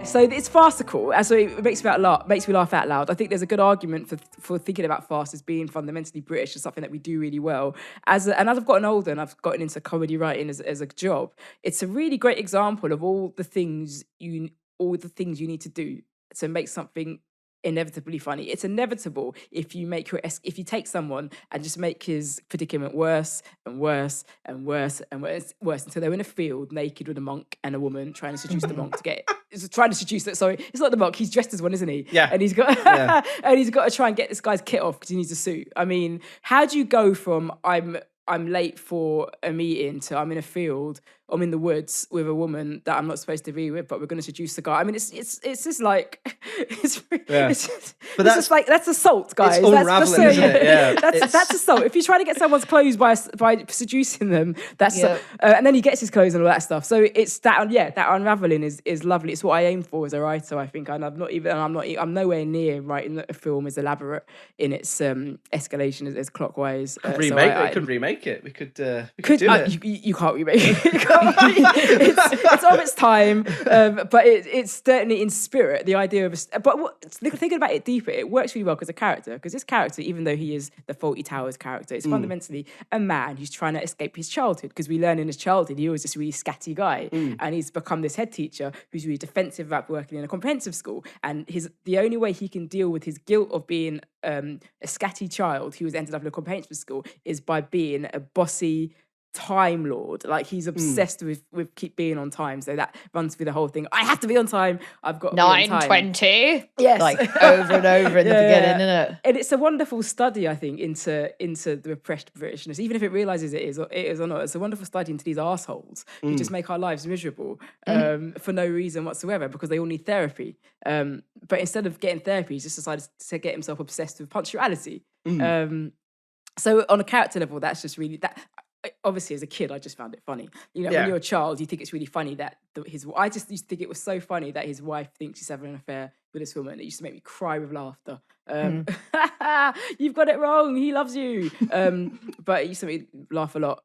So it's farcical, and so it makes me laugh out loud. I think there's a good argument for thinking about farce as being fundamentally British, as something that we do really well. And as I've gotten older and I've gotten into comedy writing as a job, it's a really great example of all the things you need to do to make something inevitably funny. It's inevitable if you take someone and just make his predicament worse and worse and worse and worse until they're in a field naked with a monk and a woman trying to seduce the monk to get trying to seduce it. Sorry, it's not the monk. He's dressed as one, isn't he? Yeah. And he's got and he's got to try and get this guy's kit off because he needs a suit. I mean, how do you go from I'm late for a meeting to I'm in a field, I'm in the woods with a woman that I'm not supposed to be with, but we're going to seduce the guy? I mean, it's just like that's assault, guys. It's unraveling, isn't it? Yeah, that's assault. If you're trying to get someone's clothes by seducing them, that's and then he gets his clothes and all that stuff. So it's that unraveling is lovely. It's what I aim for as a writer, I think. And I'm nowhere near writing a film as elaborate in its escalation as Clockwise. Could remake it. We could do it. You can't remake it. It's of its time, but it's certainly in spirit. The idea of thinking about it deeper, it works really well because this character, even though he is the Fawlty Towers character, is fundamentally a man who's trying to escape his childhood. Because we learn in his childhood he was this really scatty guy, and he's become this head teacher who's really defensive about working in a comprehensive school. And the only way he can deal with his guilt of being a scatty child who was ended up in a comprehensive school is by being a bossy time lord. Like, he's obsessed with keep being on time, so that runs through the whole thing. I have to be on time. I've got 9:20. Yes, like over and over in the beginning, isn't it? And it's a wonderful study, I think, into the repressed Britishness, even if it realises it is or not. It's a wonderful study into these assholes who just make our lives miserable for no reason whatsoever because they all need therapy. But instead of getting therapy, he's just decided to get himself obsessed with punctuality. So on a character level, that's just really that. Obviously, as a kid, I just found it funny. You know, when you're a child, you think it's really funny that I just used to think it was so funny that his wife thinks he's having an affair with this woman. It used to make me cry with laughter. You've got it wrong. He loves you. But it used to make me laugh a lot.